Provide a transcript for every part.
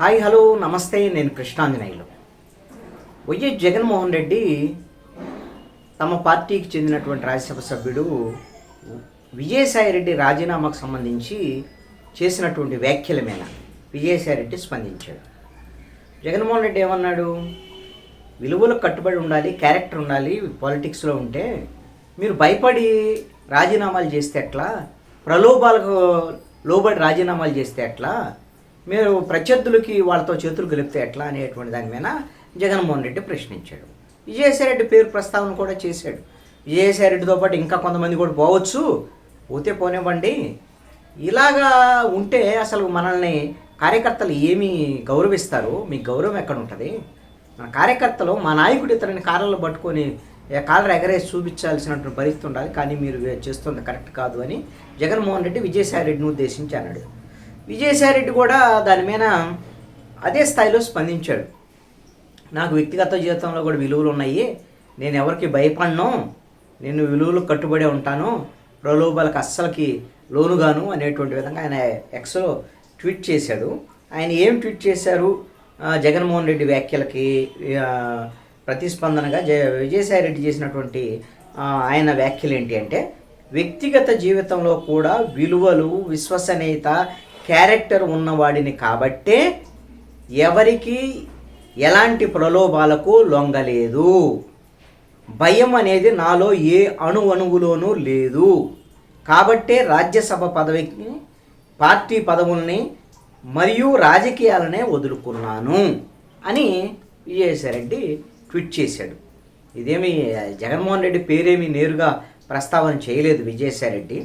Hi hello నమస్తే. నేను Krishnanjaneyulu. YS Jaganmohan Reddy తమ పార్టీకి చెందినటువంటి రాజ్యసభ సభ్యుడు విజయసాయిరెడ్డి రాజీనామాకు సంబంధించి చేసినటువంటి వ్యాఖ్యల మీద విజయసాయిరెడ్డి స్పందించాడు. జగన్మోహన్ రెడ్డి ఏమన్నాడు? విలువలకు కట్టుబడి ఉండాలి, క్యారెక్టర్ ఉండాలి. పాలిటిక్స్లో ఉంటే మీరు భయపడి రాజీనామాలు చేస్తే ఎట్లా, ప్రలోభాలకు లోబడి రాజీనామాలు చేస్తే ఎట్లా, మీరు ప్రత్యర్థులకి వాళ్ళతో చేతులు గెలిపితే ఎట్లా అనేటువంటి దాని మీద జగన్మోహన్ రెడ్డి ప్రశ్నించాడు. విజయసాయిరెడ్డి పేరు ప్రస్తావన కూడా చేశాడు. విజయసాయిరెడ్డితో పాటు ఇంకా కొంతమంది కూడా పోవచ్చు, పోతే పోనివ్వండి. ఇలాగా ఉంటే అసలు మనల్ని కార్యకర్తలు ఏమి గౌరవిస్తారు? మీకు గౌరవం ఎక్కడ ఉంటుంది? మన కార్యకర్తలు మా నాయకుడు ఇతరుని కాళ్ళలో పట్టుకొని కాళ్ళ ఎగరేసి చూపించాల్సినటువంటి పరిస్థితి ఉండాలి, కానీ మీరు చేస్తుంది కరెక్ట్ కాదు అని జగన్మోహన్ రెడ్డి విజయసాయిరెడ్డిని ఉద్దేశించి అన్నాడు. విజయసాయిరెడ్డి కూడా దాని మీద అదే స్థాయిలో స్పందించాడు. నాకు వ్యక్తిగత జీవితంలో కూడా విలువలు ఉన్నాయి, నేను ఎవరికి భయపడను, నేను విలువలకు కట్టుబడి ఉంటాను, ప్రలోభాలకు అస్సలకి లోనుగాను అనేటువంటి విధంగా ఆయన ఎక్స్లో ట్వీట్ చేశాడు. ఆయన ఏం ట్వీట్ చేశారు? జగన్మోహన్ రెడ్డి వ్యాఖ్యలకి ప్రతిస్పందనగా విజయసాయిరెడ్డి చేసినటువంటి ఆయన వ్యాఖ్యలు ఏంటి అంటే, వ్యక్తిగత జీవితంలో కూడా విలువలు, విశ్వసనీయత, క్యారెక్టర్ ఉన్నవాడిని కాబట్టే ఎవరికి ఎలాంటి ప్రలోభాలకు లొంగలేదు. భయం అనేది నాలో ఏ అణువులోనూ లేదు. కాబట్టే రాజ్యసభ పదవికి, పార్టీ పదవుల్ని మరియు రాజకీయాలనే వదులుకున్నాను అని విజయసాయిరెడ్డి ట్వీట్ చేశాడు. ఇదేమి జగన్మోహన్ రెడ్డి పేరేమి నేరుగా ప్రస్తావన చేయలేదు విజయసాయిరెడ్డి.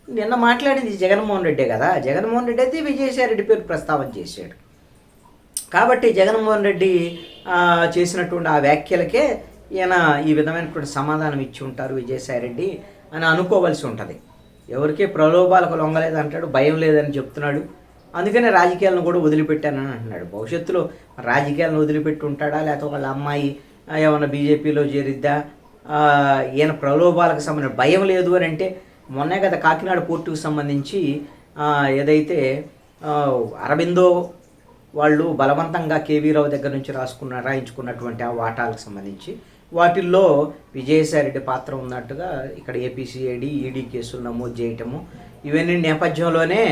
నిన్న మాట్లాడింది జగన్మోహన్ రెడ్డే కదా. జగన్మోహన్ రెడ్డి అయితే విజయసాయిరెడ్డి పేరు ప్రస్తావన చేశాడు. కాబట్టి జగన్మోహన్ రెడ్డి చేసినటువంటి ఆ వ్యాఖ్యలకే ఈయన ఈ విధమైనటువంటి సమాధానం ఇచ్చి ఉంటారు విజయసాయిరెడ్డి అని అనుకోవాల్సి ఉంటుంది. ఎవరికీ ప్రలోభాలకు లొంగలేదు అంటాడు, భయం లేదని చెప్తున్నాడు. అందుకనే రాజకీయాలను కూడా వదిలిపెట్టానని అంటున్నాడు. భవిష్యత్తులో రాజకీయాలను వదిలిపెట్టి ఉంటాడా, లేకపోతే వాళ్ళ అమ్మాయి ఏమన్నా బీజేపీలో చేరిద్దా? ఈయన ప్రలోభాలకు సంబంధించిన భయం లేదు అని అంటే, మొన్నే కదా కాకినాడ పోర్టుకు సంబంధించి ఏదైతే అరబిందో వాళ్ళు బలవంతంగా కేవీ రావు దగ్గర నుంచి రాయించుకున్నటువంటి ఆ వాటాలకు సంబంధించి వాటిల్లో విజయసాయిరెడ్డి పాత్ర ఉన్నట్టుగా ఇక్కడ ఏపీసీఐడి, ఈడీ కేసులు నమోదు చేయటము, ఇవన్నీ నేపథ్యంలోనే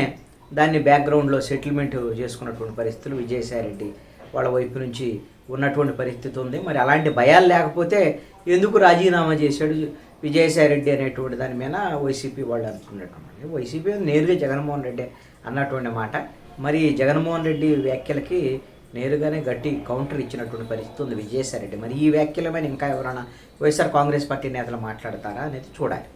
దాన్ని బ్యాక్గ్రౌండ్లో సెటిల్మెంట్ చేసుకున్నటువంటి పరిస్థితులు విజయసాయిరెడ్డి వాళ్ళ వైపు నుంచి ఉన్నటువంటి పరిస్థితి ఉంది. మరి అలాంటి భయాలు లేకపోతే ఎందుకు రాజీనామా చేశాడు విజయసాయిరెడ్డి అనేటువంటి దాని మీద వైసీపీ వాళ్ళు అనుకున్నటువంటి, వైసీపీ నేరుగా జగన్మోహన్ రెడ్డి అన్నటువంటి మాట. మరి జగన్మోహన్ రెడ్డి వ్యాఖ్యలకి నేరుగానే గట్టి కౌంటర్ ఇచ్చినటువంటి పరిస్థితి ఉంది విజయసాయిరెడ్డి. మరి ఈ వ్యాఖ్యల మీద ఇంకా ఎవరైనా వైఎస్ఆర్ కాంగ్రెస్ పార్టీ నేతలు మాట్లాడతారా అనేది చూడాలి.